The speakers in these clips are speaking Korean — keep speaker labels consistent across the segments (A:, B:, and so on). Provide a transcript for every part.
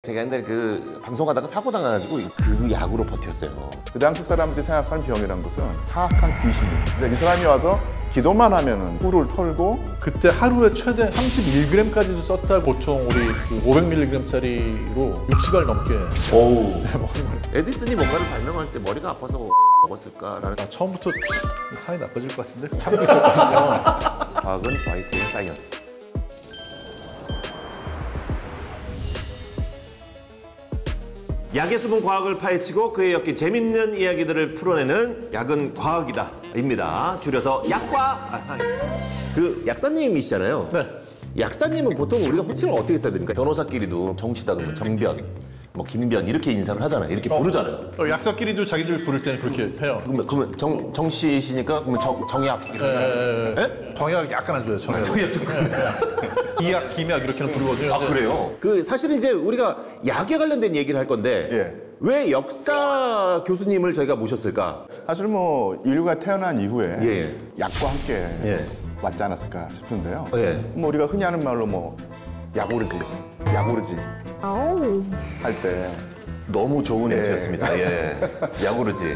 A: 제가 옛날에 그 방송하다가 사고 당해가지고 그 약으로 버텼어요.
B: 그 당시 사람들이 생각하는 병이란 것은 사악한 귀신이에요. 근데 이 사람이 와서 기도만 하면은 꿀을 털고
C: 그때 하루에 최대 31g까지도 썼다. 보통 우리 그 500mg짜리로 6시간 넘게
A: 오우. 에디슨이 뭔가를 발명할 때 머리가 아파서 먹었을까라는
C: 처음부터 사이 나빠질 것 같은데 참고 있었거든요.
A: 과학은 화이트의 사이언스. 약의 수분 과학을 파헤치고 그에 엮인 재밌는 이야기들을 풀어내는 약은 과학이다 입니다. 줄여서 약과학. 그 약사님이시잖아요.
C: 네.
A: 약사님은 보통 우리가 호칭을 어떻게 써야 됩니까? 변호사끼리도 정씨다 그러면 정변, 뭐 김변 이렇게 인사를 하잖아요. 이렇게 부르잖아요.
C: 약사끼리도 자기들 부를 때는 그렇게 해요.
A: 그러면 정씨시니까 그러면 정약 이렇게.
C: 예? 정약 약간 안 줘요. 정약. 이약, 김약 이렇게는 부르거든요.
A: 아 그래요? 그 사실은 이제 우리가 약에 관련된 얘기를 할 건데
B: 예.
A: 왜 역사 교수님을 저희가 모셨을까?
B: 사실 뭐 인류가 태어난 이후에
A: 예.
B: 약과 함께
A: 예.
B: 왔지 않았을까 싶은데요.
A: 예.
B: 뭐 우리가 흔히 하는 말로 뭐 약오르지 할 때
A: 너무 좋은 힌트였습니다. 예. 약오르지.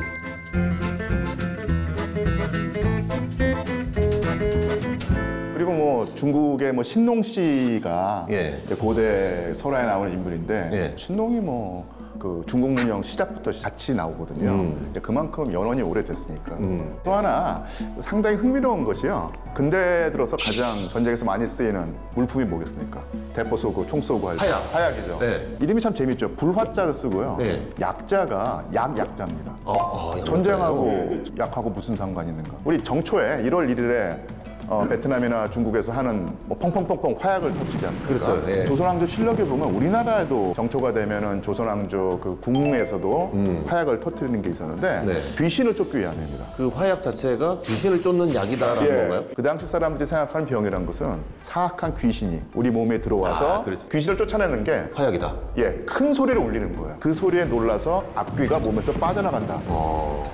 B: 그리고 뭐 중국의 뭐 신농 씨가
A: 예.
B: 이제 고대 설화에 나오는 인물인데
A: 예.
B: 신농이 뭐 그 중국 문명 시작부터 같이 나오거든요. 이제 그만큼 연원이 오래됐으니까. 또 하나 상당히 흥미로운 것이요. 근대 들어서 가장 전쟁에서 많이 쓰이는 물품이 뭐겠습니까? 대포 쏘고 총 쏘고 할 때. 하약이죠.
A: 네.
B: 이름이 참 재밌죠. 불화자를 쓰고요.
A: 네.
B: 약자가 약자입니다.
A: 약자예요?
B: 전쟁하고 약하고 무슨 상관이 있는가? 우리 정초에 1월 1일에 베트남이나 중국에서 하는 뭐 펑펑펑펑 화약을 터뜨리지 않습니까?
A: 그렇죠. 예.
B: 조선왕조 실록에 보면 우리나라에도 정초가 되면은 조선왕조 그 궁에서도 화약을 터뜨리는 게 있었는데
A: 네.
B: 귀신을 쫓기 위함입니다.
A: 그 화약 자체가 귀신을 쫓는 약이다라는 건가요?
B: 그 당시 사람들이 생각하는 병이란 것은 사악한 귀신이 우리 몸에 들어와서
A: 그렇죠.
B: 귀신을 쫓아내는 게
A: 화약이다.
B: 큰 소리를 울리는 거예요. 그 소리에 놀라서 악귀가 몸에서 빠져나간다.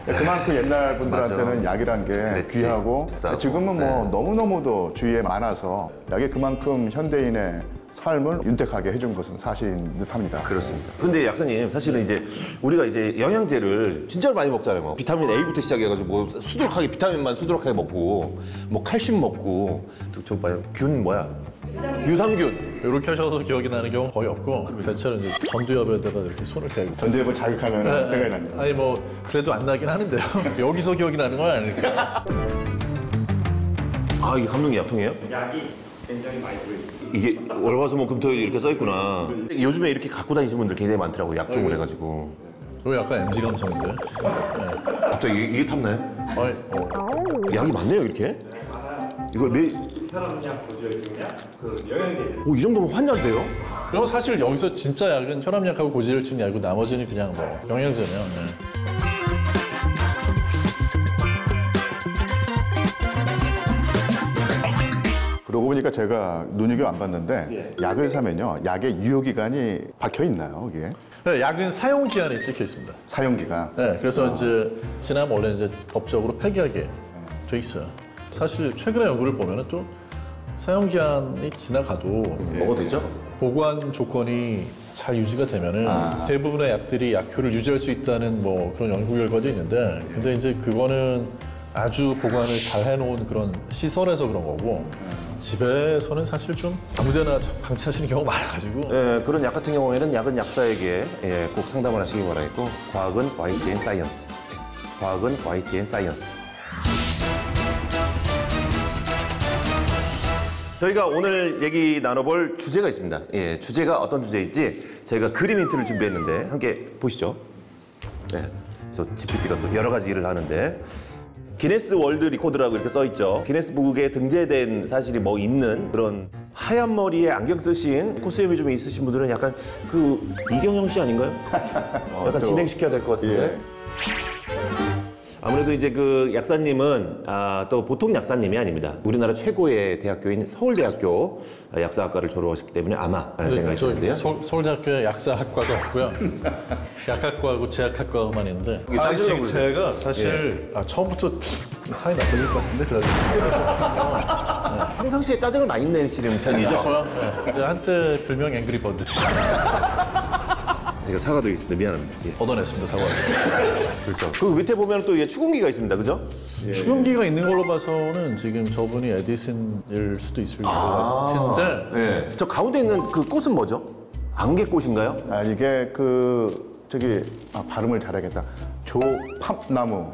B: 그만큼 옛날 분들한테는
A: 맞아.
B: 약이란 게
A: 그랬지.
B: 귀하고
A: 비싸고.
B: 지금은 뭐 너무너무도 주위에 많아서 약이 그만큼 현대인의 삶을 윤택하게 해준 것은 사실인 듯합니다.
A: 그렇습니다. 근데 약사님 사실은 이제 우리가 이제 영양제를 진짜로 많이 먹잖아요. 뭐 비타민 A부터 시작해가지고 뭐 수두룩하게 비타민만 수두룩하게 먹고 뭐 칼슘 먹고 저 봐요. 균 뭐야? 유산균.
C: 이렇게 하셔서 기억이 나는 경우는 거의 없고 대체로 이제 전두엽에다가 이렇게 손을 대고
B: 전두엽을 자극하면 생각이 납니다.
C: 아니 뭐 그래도 안 나긴 하는데요. 여기서 기억이 나는 건 아니니까.
A: 이 감독님 약통이에요?
D: 약이 굉장히 많이 들어있습니다.
A: 이게 월화수목금토일 이렇게 써 있구나. 요즘에 이렇게 갖고 다니시는 분들 굉장히 많더라고 약통을 해가지고.
C: 이거 약간 MG 감성인데.
A: 갑자기 이게 탐나요?
C: 아니,
A: 약이 많네요 이렇게. 이걸 매일.
D: 혈압약, 고지혈증약, 그 영양제들.
A: 이 정도면 환자인데요?
C: 그럼 사실 여기서 진짜 약은 혈압약하고 고지혈증 약이고 나머지는 그냥 뭐 영양제네요. 네.
B: 그러고 보니까 제가 눈여겨 안 봤는데 약을 사면요. 약의 유효기간이 박혀 있나요, 이게?
C: 네, 약은 사용 기한이 찍혀 있습니다.
B: 사용기간.
C: 네, 그래서 이제 지나면 원래 이제 법적으로 폐기하게 돼 있어요. 사실 최근의 연구를 보면은 또 사용 기한이 지나가도
A: 먹어도 되죠?
C: 보관 조건이 잘 유지가 되면은 대부분의 약들이 약효를 유지할 수 있다는 뭐 그런 연구 결과도 있는데, 근데 이제 그거는 아주 보관을 잘 해놓은 그런 시설에서 그런 거고 집에서는 사실 좀 아무데나 방치하시는 경우가 많아가지고.
A: 예, 그런 약 같은 경우에는 약은 약사에게 꼭 상담을 하시기 바라겠고 과학은 화이트 앤 사이언스. 과학은 화이트 앤 사이언스. 저희가 오늘 얘기 나눠볼 주제가 있습니다. 예, 주제가 어떤 주제일지 저희가 그림 힌트를 준비했는데 함께 보시죠. 네, 저 GPT가 또 여러 가지 일을 하는데 기네스 월드 리코드라고 이렇게 써 있죠. 기네스북에 등재된 사실이 뭐 있는 그런 하얀 머리에 안경 쓰신 코스염이 좀 있으신 분들은 약간 그 이경영 씨 아닌가요? 약간 진행시켜야 될 것 같은데. 아무래도 이제 그 약사님은 또 보통 약사님이 아닙니다. 우리나라 최고의 대학교인 서울대학교 약사학과를 졸업하셨기 때문에 아마라는 생각이 드는데요.
C: 서울대학교에 약사학과가 없고요. 약학과하고 제약학과만 있는데.
A: 아니,
C: 지금 제가 사실 처음부터 사이 나빠질 것 같은데 그래서
A: 평상시에 짜증을 많이 내시는 편이죠?
C: 한때 별명 앵그리버드.
A: 이거 사과도 있습니다. 미안합니다. 예.
C: 걷어냈습니다, 사과.
A: 그렇죠. 그 밑에 보면 또 추궁기가 있습니다. 그죠?
C: 추궁기가 있는 걸로 봐서는 지금 저분이 에디슨일 수도 있을 것 같은데
A: 네. 저 가운데 있는 그 꽃은 뭐죠? 안개꽃인가요?
B: 아, 이게 발음을 잘하겠다. 조팝나무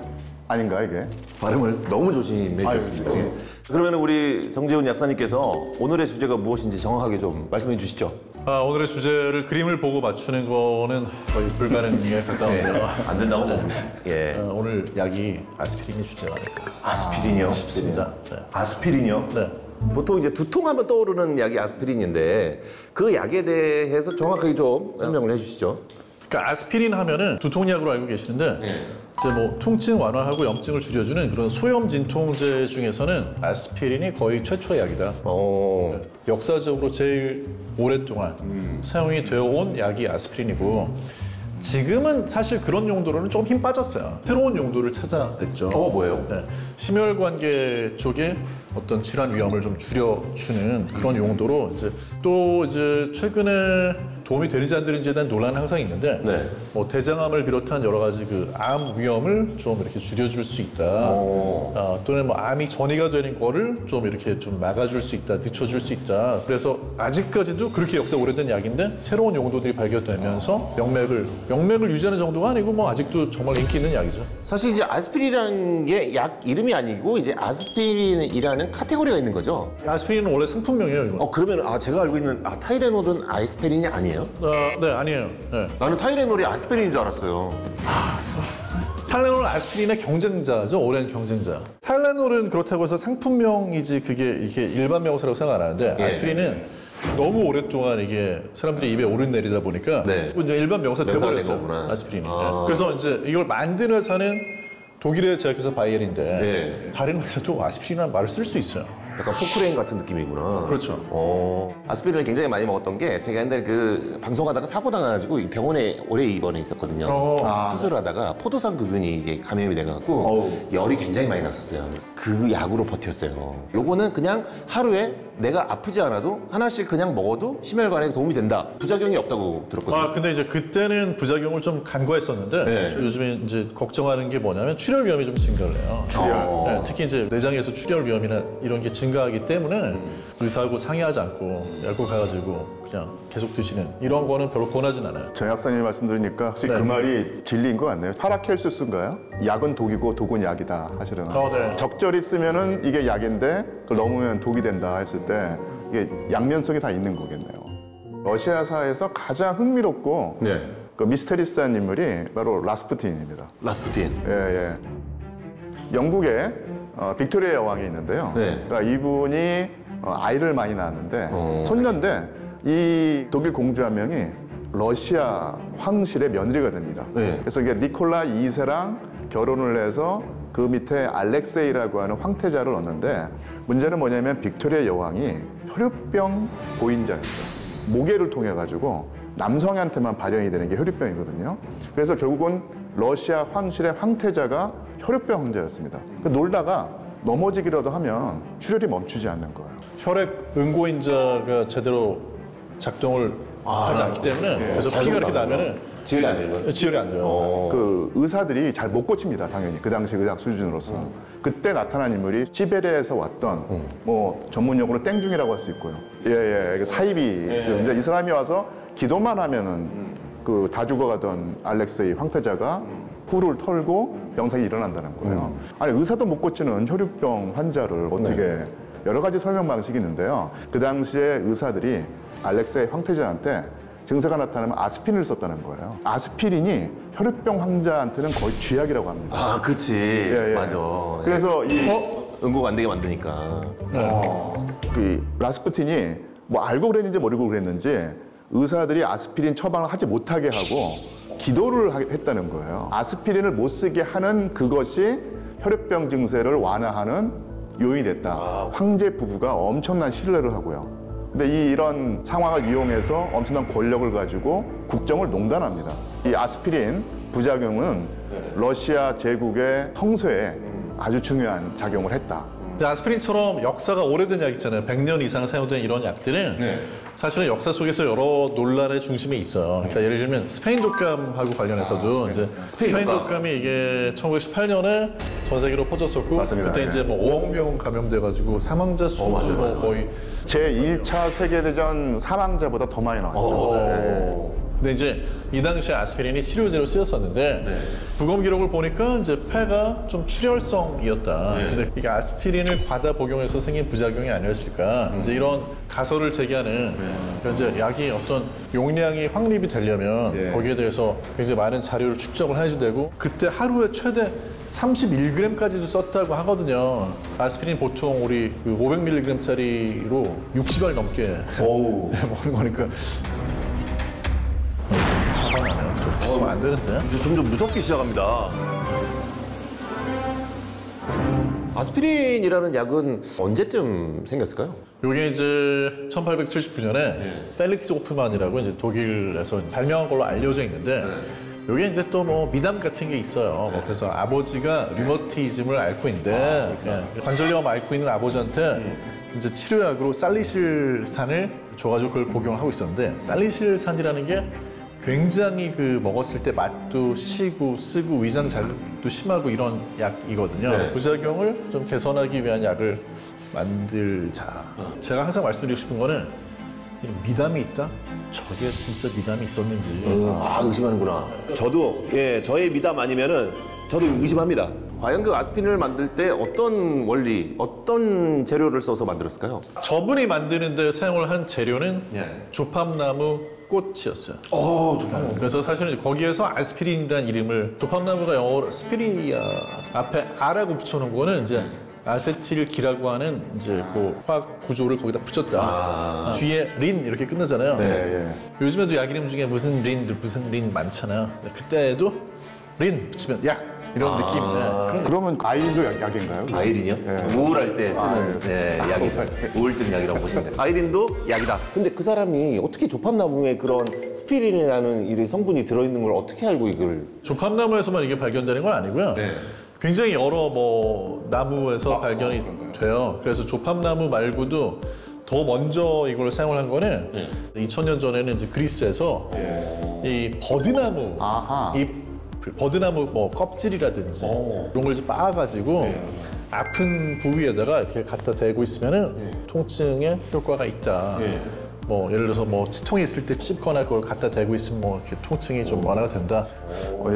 B: 아닌가 이게?
A: 발음을 너무 조심해 주셨습니다.
B: 아유,
A: 예. 그러면 우리 정재훈 약사님께서 오늘의 주제가 무엇인지 정확하게 좀 말씀해 주시죠.
C: 오늘의 주제를 그림을 보고 맞추는 거는 거의 불가능에 가까운데요.
A: 안 된다고 봅니다. 예.
C: 오늘 약이 아스피린이 주제가 아닐까
A: 아스피린이요?
C: 싶습니다. 네.
A: 아스피린이요?
C: 네.
A: 보통 이제 두통하면 떠오르는 약이 아스피린인데 그 약에 대해서 정확하게 좀 설명을 해주시죠.
C: 그러니까 아스피린 하면은 두통약으로 알고 계시는데 이제 뭐 통증 완화하고 염증을 줄여주는 그런 소염 진통제 중에서는 아스피린이 거의 최초의 약이다. 역사적으로 제일 오랫동안 사용이 되어 온 약이 아스피린이고 지금은 사실 그런 용도로는 좀 힘 빠졌어요. 새로운 용도를 찾아냈죠.
A: 뭐예요?
C: 네. 심혈관계 쪽에 어떤 질환 위험을 좀 줄여주는 그런 용도로 이제 최근에 도움이 되는지 안 되는지에 대한 논란은 항상 있는데
A: 네.
C: 뭐 대장암을 비롯한 여러 가지 그 암 위험을 좀 이렇게 줄여줄 수 있다. 또는 뭐 암이 전이가 되는 거를 좀 이렇게 좀 막아줄 수 있다, 늦춰줄 수 있다. 그래서 아직까지도 그렇게 역사 오래된 약인데 새로운 용도들이 발견되면서 명맥을 유지하는 정도가 아니고 뭐 아직도 정말 인기 있는 약이죠.
A: 사실 이제 아스피린이라는 게 약 이름이 아니고 이제 아스피린이라는 카테고리가 있는 거죠.
C: 아스피린은 원래 상품명이에요, 이거.
A: 그러면 제가 알고 있는 타이레놀은 아스피린이 아니에요?
C: 네, 아니에요. 네.
A: 나는 타이레놀이 아스피린인 줄 알았어요.
C: 타일레놀은 아스피린의 경쟁자죠, 오랜 경쟁자. 타일레놀은 그렇다고 해서 상품명이지 그게 이게 일반 명사라고 생각 안 하는데 아스피린은 너무 오랫동안 이게 사람들이 입에 오르내리다 보니까
A: 네.
C: 이제 일반 명사
A: 명사가 된
C: 돼버렸어요.
A: 거구나.
C: 아스피린이. 네. 그래서 이제 이걸 만든 회사는 독일의 제약회사 바이에른인데
A: 네.
C: 다른 회사도 아스피린이라는 말을 쓸 수 있어요.
A: 약간 포크레인 같은 느낌이구나.
C: 그렇죠.
A: 아스피린을 굉장히 많이 먹었던 게 제가 옛날에 그 방송하다가 사고 당해가지고 병원에 오래 입원해 있었거든요. 수술을 하다가 포도상구균이 이제 감염이 돼가지고 열이 굉장히 많이 났었어요. 그 약으로 버텼어요. 요거는 그냥 하루에 내가 아프지 않아도 하나씩 그냥 먹어도 심혈관에 도움이 된다. 부작용이 없다고 들었거든요.
C: 근데 이제 그때는 부작용을 좀 간과했었는데
A: 네.
C: 요즘에 이제 걱정하는 게 뭐냐면 출혈 위험이 좀 증가를 해요. 네, 특히 이제 내장에서 출혈 위험이나 이런 게 증가하기 때문에 의사하고 상의하지 않고 약국 가가지고 그냥 계속 드시는 이런 거는 별로 권하진 않아요.
B: 정 약사님 말씀 들으니까 혹시
C: 네.
B: 그 말이 진리인 것 같네요. 파라켈수스인가요? 약은 독이고 독은 약이다 하시려나?
C: 네.
B: 적절히 쓰면은 이게 약인데 그걸 넘으면 독이 된다 했을 때 이게 양면성이 다 있는 거겠네요. 러시아사에서 가장 흥미롭고
A: 네.
B: 그 미스테리스한 인물이 바로 라스푸틴입니다.
A: 라스푸틴.
B: 예. 영국에 빅토리아 여왕이 있는데요.
A: 네.
B: 그러니까 이분이 아이를 많이 낳았는데 손녀인데 이 독일 공주 한 명이 러시아 황실의 며느리가 됩니다.
A: 네.
B: 그래서 이게 니콜라 2세랑 결혼을 해서 그 밑에 알렉세이라고 하는 황태자를 얻는데 문제는 뭐냐면 빅토리아 여왕이 혈유병 보인자였어요. 모계를 통해 가지고 남성한테만 발현이 되는 게 혈유병이거든요. 그래서 결국은 러시아 황실의 황태자가 혈유병 환자였습니다. 놀다가 넘어지기라도 하면 출혈이 멈추지 않는 거예요.
C: 혈액 응고인자가 제대로 작동을 하지 않기 때문에 그래서 피가 이렇게 나면은
A: 지혈이 안 되는
C: 지혈이 안 돼요.
B: 그 의사들이 잘 못 고칩니다, 당연히. 그 당시 의학 수준으로서. 그때 나타난 인물이 시베리아에서 왔던 뭐 전문용어로 땡중이라고 할 수 있고요. 사이비. 근데 이 사람이 와서 기도만 하면은 그 다 죽어가던 알렉세이 황태자가 후를 털고 병상이 일어난다는 거예요. 아니 의사도 못 고치는 혈유병 환자를 어떻게 여러 가지 설명 방식이 있는데요. 그 당시에 의사들이 알렉세이 황태자한테 증세가 나타나면 아스피린을 썼다는 거예요. 아스피린이 혈유병 환자한테는 거의 쥐약이라고 합니다.
A: 그치. 맞아.
B: 그래서 이
A: 응고가 안 되게 만드니까.
B: 그 라스푸틴이 뭐 알고 그랬는지 모르고 그랬는지 의사들이 아스피린 처방을 하지 못하게 하고 기도를 했다는 거예요. 아스피린을 못 쓰게 하는 그것이 혈유병 증세를 완화하는 요인이 됐다. 황제 부부가 엄청난 신뢰를 하고요. 근데 이런 상황을 이용해서 엄청난 권력을 가지고 국정을 농단합니다. 이 아스피린 부작용은 러시아 제국의 성서에 아주 중요한 작용을 했다.
C: 아스피린처럼 역사가 오래된 약 있잖아요. 100년 이상 사용된 이런 약들은 사실은 역사 속에서 여러 논란의 중심에 있어요. 그러니까 예를 들면 스페인 독감하고 관련해서도 이제 스페인 독감이 이게 1918년에 전 세계로 퍼졌었고
B: 맞습니다.
C: 그때 이제 뭐 5억 명 감염돼가지고 사망자 수가 뭐 거의
B: 제1차 세계대전 사망자보다 더 많이 나왔죠.
C: 근데 이제 이 당시에 아스피린이 치료제로 쓰였었는데 부검 기록을 보니까 이제 폐가 좀 출혈성이었다. 근데 이게 아스피린을 과다 복용해서 생긴 부작용이 아니었을까? 이제 이런 가설을 제기하는 이제 약이 어떤 용량이 확립이 되려면 거기에 대해서 굉장히 많은 자료를 축적을 해야지 되고 그때 하루에 최대 31g까지도 썼다고 하거든요. 아스피린 보통 우리 그 500mg짜리로 60알 넘게 먹는 거니까. 그렇게 쓰면 안 되는데?
A: 이제 점점 무섭기 시작합니다. 아스피린이라는 약은 언제쯤 생겼을까요?
C: 이게 이제 1879년에 펠릭스 호프만이라고 이제 독일에서 발명한 걸로 알려져 있는데 이게 이제 또 뭐 미담 같은 게 있어요. 뭐 그래서 아버지가 류머티즘을 앓고 있는데 관절염 앓고 있는 아버지한테 이제 치료약으로 살리실산을 줘가지고 그걸 복용을 하고 있었는데 살리실산이라는 게 굉장히 그 먹었을 때 맛도 시고 쓰고 위장 자극도 심하고 이런 약이거든요. 부작용을 좀 개선하기 위한 약을 만들자. 제가 항상 말씀드리고 싶은 거는 이 미담이 있다? 저게 진짜 미담이 있었는지.
A: 의심하는구나. 저도 저의 미담 아니면은 저도 의심합니다. 과연 그 아스피린을 만들 때 어떤 원리, 어떤 재료를 써서 만들었을까요?
C: 저분이 만드는데 사용을 한 재료는 조팝나무 꽃이었어요.
A: 좋다.
C: 그래서 사실은 거기에서 아스피린이라는 이름을 조팝나무가 영어로 스피리아 앞에 R라고 붙여놓은 거는 이제 아세틸기라고 하는 이제 그 화학 구조를 거기다 붙였다. 뒤에 린 이렇게 끝나잖아요. 요즘에도 약 이름 중에 무슨 린 많잖아요. 그때도 린 붙이면 약 이런 느낌인데.
B: 그러면 아이린도 약인가요?
A: 아이린이요? 우울할 때 쓰는 약이죠. 우울증 약이라고 보시면 돼요. 아이린도 약이다. 근데 그 사람이 어떻게 조팝나무에 그런 스피린이라는 이 성분이 들어있는 걸 어떻게 알고 이걸?
C: 조팝나무에서만 이게 발견되는 건 아니고요. 굉장히 여러 뭐 나무에서 발견이 돼요. 그래서 조팝나무 말고도 더 먼저 이걸 사용을 한 거는 2000년 전에는 이제 그리스에서 이 버드나무 잎 버드나무 뭐 껍질이라든지 이런 걸 이제 빻아가지고 아픈 부위에다가 이렇게 갖다 대고 있으면은 통증에 효과가 있다. 뭐 예를 들어서 뭐 치통이 있을 때 씹거나 그걸 갖다 대고 있으면 뭐 이렇게 통증이 좀 완화가 된다.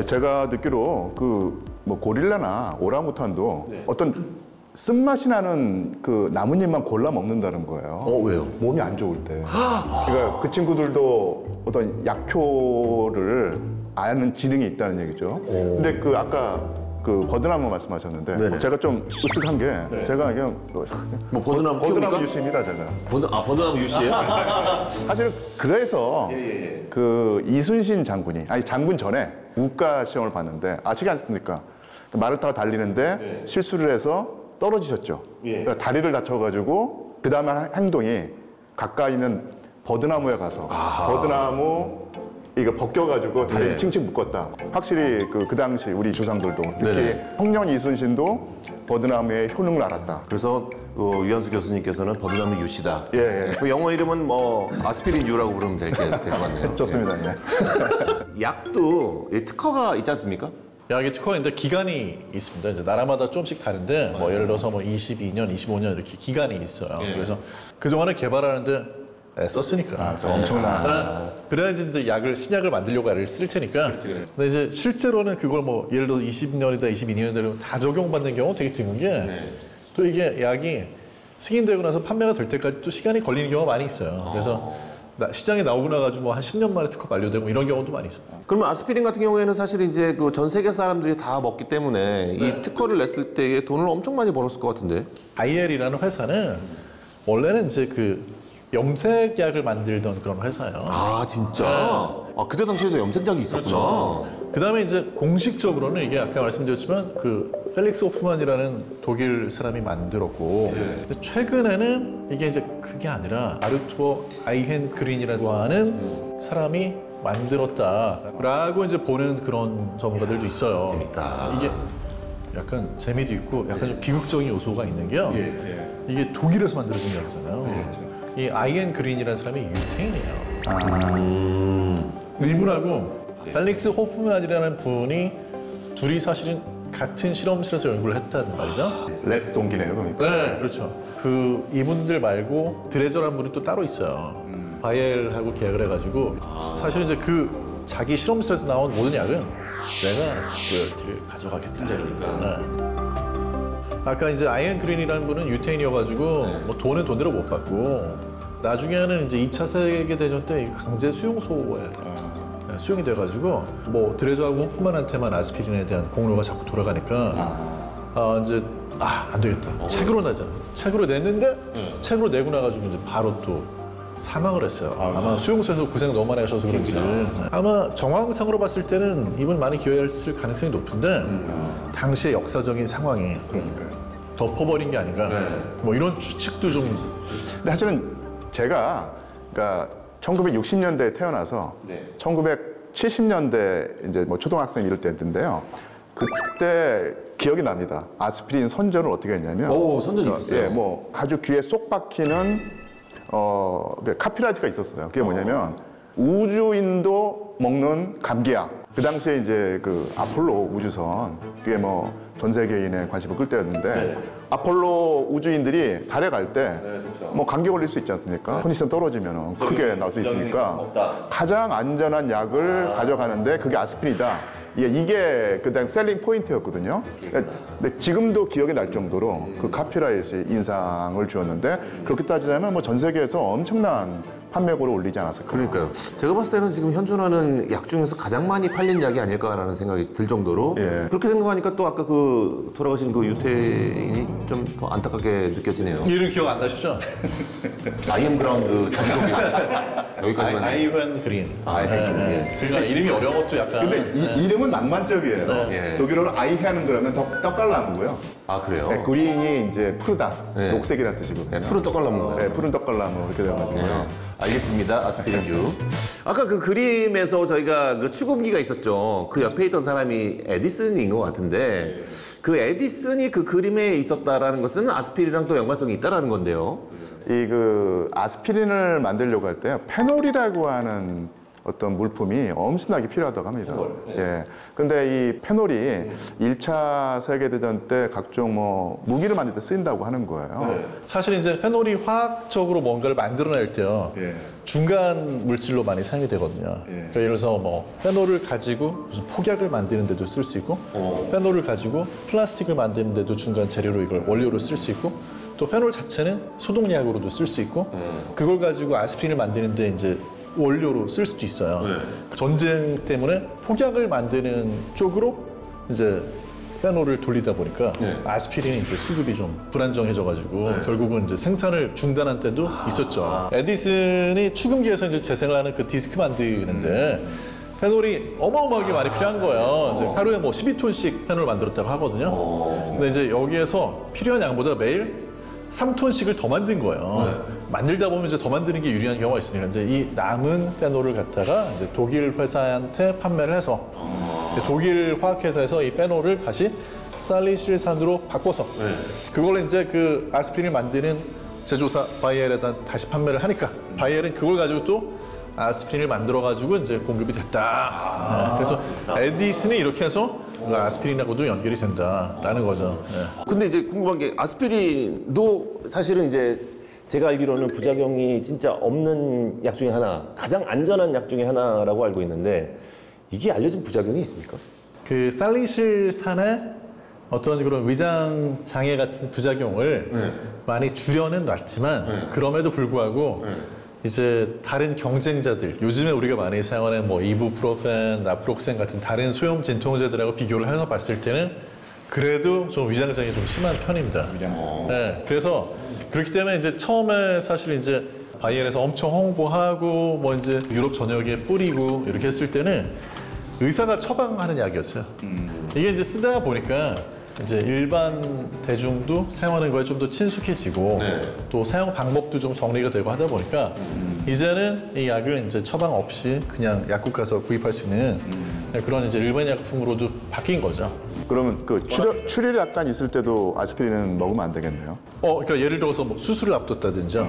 B: 제가 듣기로 그 뭐 고릴라나 오랑우탄도 어떤 쓴맛이 나는 그 나뭇잎만 골라 먹는다는 거예요.
A: 왜요?
B: 몸이 안 좋을 때. 그러니까 그 친구들도 어떤 약효를 아는 지능이 있다는 얘기죠. 근데 그 아까 그 버드나무 말씀하셨는데 제가 좀 으쓱한 게 제가 그냥
A: 뭐 버드나무 키웁니까?
B: 유씨입니다, 제가.
A: 버드나무 유씨예요?
B: 사실 그래서 그 이순신 장군이 장군 전에 우가 시험을 봤는데 아시지 않습니까? 말을 타고 달리는데 실수를 해서 떨어지셨죠. 그러니까 다리를 다쳐가지고 그 다음에 행동이 가까이 있는 버드나무에 가서 버드나무 이걸 벗겨가지고 다리를 칭칭 묶었다. 확실히 그 당시 우리 조상들도 특히 청년 이순신도 버드나무의 효능을 알았다.
A: 그래서 유한수 교수님께서는 버드나무 유씨다.
B: 예.
A: 그 영어 이름은 뭐 아스피린 유라고 부르면 될 것 같네요.
B: 좋습니다.
A: 약도 특허가 있지 않습니까?
C: 약의 특허가 있는데 기간이 있습니다. 이제 나라마다 조금씩 다른데 뭐 예를 들어서 뭐 22년, 25년 이렇게 기간이 있어요. 그래서 그동안에 개발하는데 썼으니까
B: 엄청난.
C: 그래야지 이제 신약을 만들려고 애를 쓸 테니까. 근데 이제 실제로는 그걸 뭐 예를 들어 20년이다, 22년이다 다 적용받는 경우 되게 드문 게 또 이게 약이 승인되고 나서 판매가 될 때까지 또 시간이 걸리는 경우가 많이 있어요. 그래서 시장에 나오고 나가지고 뭐 한 10년 만에 특허 만료되고 이런 경우도 많이 있어요.
A: 그러면 아스피린 같은 경우에는 사실 이제 그 전 세계 사람들이 다 먹기 때문에 이 특허를 냈을 때 돈을 엄청 많이 벌었을 것 같은데.
C: IL이라는 회사는 원래는 이제 그 염색약을 만들던 그런 회사예요.
A: 진짜? 그때 당시에도 염색약이 있었구나.
C: 그다음에 이제 공식적으로는 이게 아까 말씀드렸지만 그 펠릭스 호프만이라는 독일 사람이 만들었고 근데 최근에는 이게 이제 그게 아니라 아르투어 아이헨그린이라고 하는 사람이 만들었다라고 이제 보는 그런 전문가들도 있어요.
A: 재밌다.
C: 이게 약간 재미도 있고 약간 좀 비극적인 요소가 있는 게요. 이게 독일에서 만들어진 약이잖아요. 이 아이엔 그린이라는 사람이 유태인이에요. 이분하고 펠릭스 호프만이라는 분이 둘이 사실은 같은 실험실에서 연구를 했다는 말이죠.
B: 랩 동기네요, 그러니까.
C: 네, 그렇죠. 그 이분들 말고 드레저라는 분이 또 따로 있어요. 바이엘하고 계약을 해가지고 사실은 이제 그 자기 실험실에서 나온 모든 약은 내가 로열티를 가져가겠다. 네. 아까 이제 아이엔 그린이라는 분은 유태인이어가지고 뭐 돈은 돈대로 못 받고 나중에는 이제 2차 세계대전 때 강제 수용소에 수용이 돼가지고 뭐 드레저하고 호프만한테만 아스피린에 대한 공로가 자꾸 돌아가니까 이제 안 되겠다. 책으로 내자. 책으로 냈는데 책으로 내고 나가지고 이제 바로 또 사망을 했어요. 아마 수용소에서 고생 너무 많이 하셔서 그런지. 아마 정황상으로 봤을 때는 이분 많이 기여했을 가능성이 높은데 당시의 역사적인 상황이 덮어버린 게 아닌가. 뭐 이런 추측도 좀.
B: 근데 사실은 제가 그러니까 1960년대에 태어나서 1970년대 이제 뭐 초등학생 이럴 때였는데요. 그때 기억이 납니다. 아스피린 선전을 어떻게 했냐면
A: 선전이 있었어요.
B: 예, 뭐 아주 귀에 쏙 박히는 카피라지가 있었어요. 그게 뭐냐면 우주인도 먹는 감기약. 그 당시에 이제 그 아폴로 우주선 그게 뭐 전 세계인의 관심을 끌 때였는데 아폴로 우주인들이 달에 갈 때 뭐 감기 걸릴 수 있지 않습니까? 컨디션 떨어지면 크게 나올 수 있으니까 가장 안전한 약을 가져가는데 그게 아스피린이다. 이게 그당 셀링 포인트였거든요. 근데 지금도 기억이 날 정도로 그 카피라잇이 인상을 주었는데 그렇게 따지자면 뭐 전 세계에서 엄청난 판매고를 올리지 않았을까.
A: 그러니까요. 제가 봤을 때는 지금 현존하는 약 중에서 가장 많이 팔린 약이 아닐까라는 생각이 들 정도로 그렇게 생각하니까 또 아까 그 돌아가신 그 유태인이 좀 더 안타깝게 느껴지네요.
C: 이름 기억 안 나시죠?
A: 아이엠 그라운드 전속이 여기까지만.
C: 아이엔 그린. 그러니까 이름이 어려운 것도 약간.
B: 근데 이름은 낭만적이에요. 독일어로 아이해는 그러면 떡갈나무고요.
A: 아 그래요?
B: 네, 그린이 이제 푸르다, 녹색이라는 뜻이거든요.
A: 푸른 떡갈나무.
B: 네, 푸른 떡갈나무 이렇게 돼가지고요.
A: 알겠습니다. 아스피린류. 아까 그 그림에서 저희가 그 추금기가 있었죠. 그 옆에 있던 사람이 에디슨인 것 같은데 그 에디슨이 그 그림에 있었다라는 것은 아스피린이랑 또 연관성이 있다라는 건데요.
B: 이 그 아스피린을 만들려고 할 때 페놀이라고 하는 어떤 물품이 엄청나게 필요하다고 합니다. 예. 근데 이 페놀이 1차 세계대전 때 각종 뭐 무기를 만들 때 쓰인다고 하는 거예요.
C: 사실 이제 페놀이 화학적으로 뭔가를 만들어낼 때요. 중간 물질로 많이 사용이 되거든요. 그러니까 예를 들어서 뭐 페놀을 가지고 무슨 폭약을 만드는 데도 쓸 수 있고 페놀을 가지고 플라스틱을 만드는 데도 중간 재료로 이걸 원료로 쓸 수 있고 또 페놀 자체는 소독약으로도 쓸 수 있고 그걸 가지고 아스피린을 만드는데 이제 원료로 쓸 수도 있어요. 전쟁 때문에 폭약을 만드는 쪽으로 이제 페놀을 돌리다 보니까 아스피린이 이제 수급이 좀 불안정해져가지고 결국은 이제 생산을 중단한 때도 있었죠. 에디슨이 추금기에서 이제 재생을 하는 그 디스크 만드는데 페놀이 어마어마하게 많이 필요한 거예요. 이제 하루에 뭐 12톤씩 페놀을 만들었다고 하거든요. 근데 이제 여기에서 필요한 양보다 매일 3톤씩을 더 만든 거예요. 만들다 보면 이제 더 만드는 게 유리한 경우가 있으니까 이제 이 남은 페놀을 갖다가 이제 독일 회사한테 판매를 해서 독일 화학회사에서 이 페놀을 다시 살리실산으로 바꿔서 그걸 이제 그 아스피린을 만드는 제조사 바이엘에다 다시 판매를 하니까 바이엘은 그걸 가지고 또 아스피린을 만들어 가지고 이제 공급이 됐다. 그래서 에디슨이 이렇게 해서 아스피린하고도 연결이 된다라는 거죠.
A: 근데 이제 궁금한 게 아스피린도 사실은 이제 제가 알기로는 부작용이 진짜 없는 약 중에 하나, 가장 안전한 약 중에 하나라고 알고 있는데 이게 알려진 부작용이 있습니까?
C: 그 살리실산의 어떤 그런 위장 장애 같은 부작용을 많이 줄여는 놨지만 그럼에도 불구하고 이제 다른 경쟁자들, 요즘에 우리가 많이 사용하는 뭐 이부프로펜, 나프록센 같은 다른 소형 진통제들하고 비교를 해서 봤을 때는 그래도 좀 위장장애 좀 심한 편입니다. 네, 그래서 그렇기 때문에 이제 처음에 사실 이제 바이엘에서 엄청 홍보하고 뭐 이제 유럽 전역에 뿌리고 이렇게 했을 때는 의사가 처방하는 약이었어요. 이게 이제 쓰다 보니까 이제 일반 대중도 사용하는 거에 좀 더 친숙해지고 또 사용 방법도 좀 정리가 되고 하다 보니까 이제는 이 약을 이제 처방 없이 그냥 약국 가서 구입할 수 있는 그런 이제 일반 약품으로도 바뀐 거죠.
B: 그러면 그 출혈이 약간 있을 때도 아스피린은 먹으면 안 되겠네요.
C: 그러니까 예를 들어서 뭐 수술을 앞뒀다든지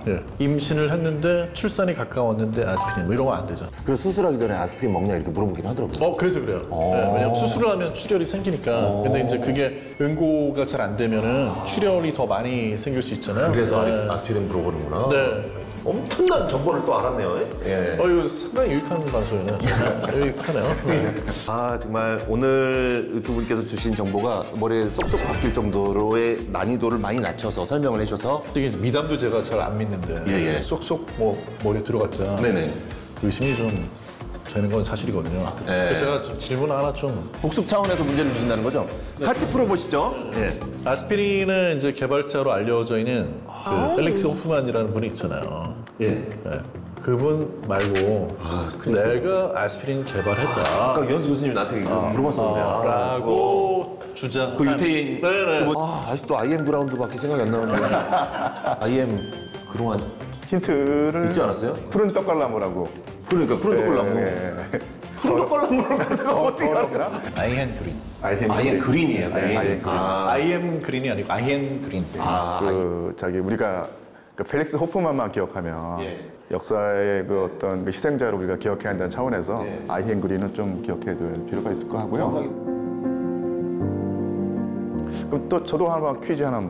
C: 예. 임신을 했는데 출산이 가까웠는데 아스피린 뭐 이런 거 안 되죠.
A: 그래서 수술하기 전에 아스피린 먹냐 이렇게 물어보긴 하더라고요.
C: 그래서 그래요. 네, 왜냐면 수술을 하면 출혈이 생기니까. 근데 이제 그게 응고가 잘 안 되면은 출혈이 더 많이 생길 수 있잖아요.
A: 그래서
C: 네.
A: 아스피린 물어보는구나.
C: 네.
A: 엄청난 정보를 또 알았네요. 예.
C: 이거 상당히 유익한 방송이네요. 유익하네요. 네.
A: 아 정말 오늘 두 분께서 주신 정보가 머리에 쏙쏙 박힐 정도로의 난이도를 많이 낮춰서 설명을 해줘서
C: 이게 이제 미담도 제가 잘 안 믿는데
A: 예.
C: 쏙쏙 뭐 머리에 들어갔자
A: 네네.
C: 의심이 좀 되는 건 사실이거든요.
A: 네.
C: 그래서 제가 좀 질문 하나 좀.
A: 복습 차원에서 문제를 주신다는 거죠? 같이 풀어보시죠. 예.
C: 아스피린은 이제 개발자로 알려져 있는 그 펠릭스 호프만이라는 분이 있잖아요.
A: 예.
C: 네. 그분 말고 내가 아스피린 개발했다.
A: 아까 연수 교수님이 나한테 이거 물어봤었는데.
C: 라고 주장.
A: 그 유태인.
C: 네네.
A: 그분, 아직도 IM 그라운드밖에 생각이 안 나는데. IM 그동안
B: 힌트를
A: 있지 않았어요?
B: 푸른 떡갈나무라고.
A: 그러니까 푸른 떡골나무. 푸른 떡골나무를 내가 어떻게 알아?
B: 어렵나?
C: 아이헨 그린.
A: IM 그린이에요.
B: 네, IM 그린.
C: IM 그린이 아니고 아이헨 그린.
B: 우리가 그 펠릭스 호프만만 기억하면 역사의 그 어떤 그 희생자를 우리가 기억해야 한다는 차원에서 아이헨 그린은 좀 기억해둘 필요가 있을 것 하고요. 그럼 또 저도 한번 퀴즈 하나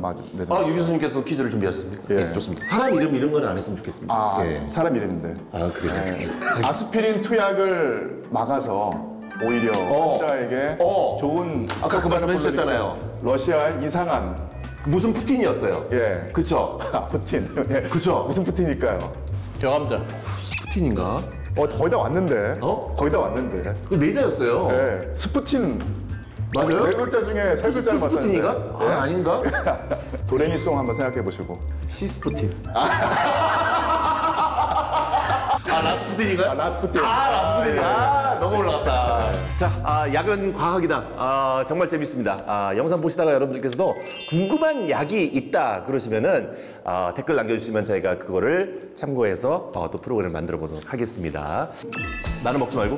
A: 유 교수님께서 퀴즈를 준비하셨습니까?
B: 예.
A: 좋습니다. 사람 이름 이런 건 안 했으면 좋겠습니다.
B: 사람 이름인데.
A: 그래요?
B: 아스피린 투약을 막아서 오히려 환자에게 좋은
A: 아까 그 말씀 해주셨잖아요.
B: 러시아의 이상한
A: 무슨 푸틴이었어요.
B: 예.
A: 그쵸?
B: 푸틴. 예.
A: 그쵸?
B: 무슨 푸틴일까요?
C: 경험자.
A: 푸틴인가?
B: 거의 다 왔는데. 거의 다 왔는데.
A: 그 네자였어요.
B: 예. 스푸틴.
A: 맞아요?
B: 네 글자 중에 세 글자를 맞췄는데.
A: 스푸틴인가? 아닌가?
B: 도레미송 한번 생각해 보시고.
A: 시스푸틴. 라스푸틴인가요?
B: 라스푸틴.
A: 라스푸틴. 너무 올라갔다. 자, 약은 과학이다. 정말 재밌습니다. 영상 보시다가 여러분들께서도 궁금한 약이 있다 그러시면은 댓글 남겨주시면 저희가 그거를 참고해서 또 프로그램 만들어 보도록 하겠습니다. 나는 먹지 말고.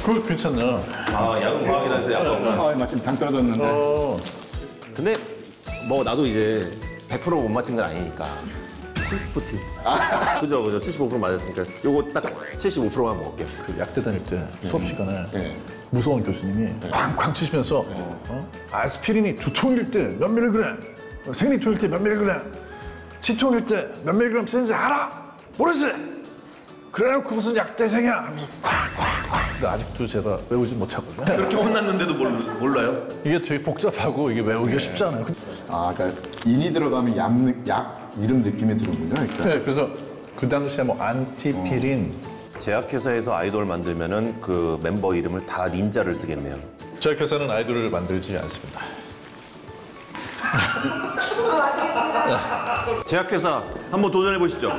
C: 그거 괜찮네요.
A: 약은 과학이다 해서 약 없나?
B: 마침 당 떨어졌는데.
A: 근데 뭐 나도 이제 100% 못 맞힌 건 아니니까. 시스푸틴. 그죠. 75% 맞았으니까 요거 딱 75%만 먹을게요.
C: 그 약대 다닐 때 수업 시간에 무서운 교수님이 쾅쾅 치시면서 아스피린이 두통일 때 몇 밀리그램, 생리통일 때 몇 밀리그램, 치통일 때 몇 밀리그램 쓰는지 알아? 모르지? 그래놓고 무슨 약대생이야 하면서 쾅쾅쾅. 근데 아직도 제가 외우지 못하거든요.
A: 그렇게 혼났는데도 몰라요?
C: 이게 되게 복잡하고 이게 외우기가 쉽지 않아요.
B: 그러니까 인이 들어가면 약 이름 느낌이 드는군요. 그러니까.
C: 네, 그래서 그 당시에 뭐 안티피린
A: 제약회사에서 아이돌 만들면은 그 멤버 이름을 다 닌자를 쓰겠네요.
C: 제약회사는 아이돌을 만들지 않습니다.
A: 제약회사 한번 도전해 보시죠.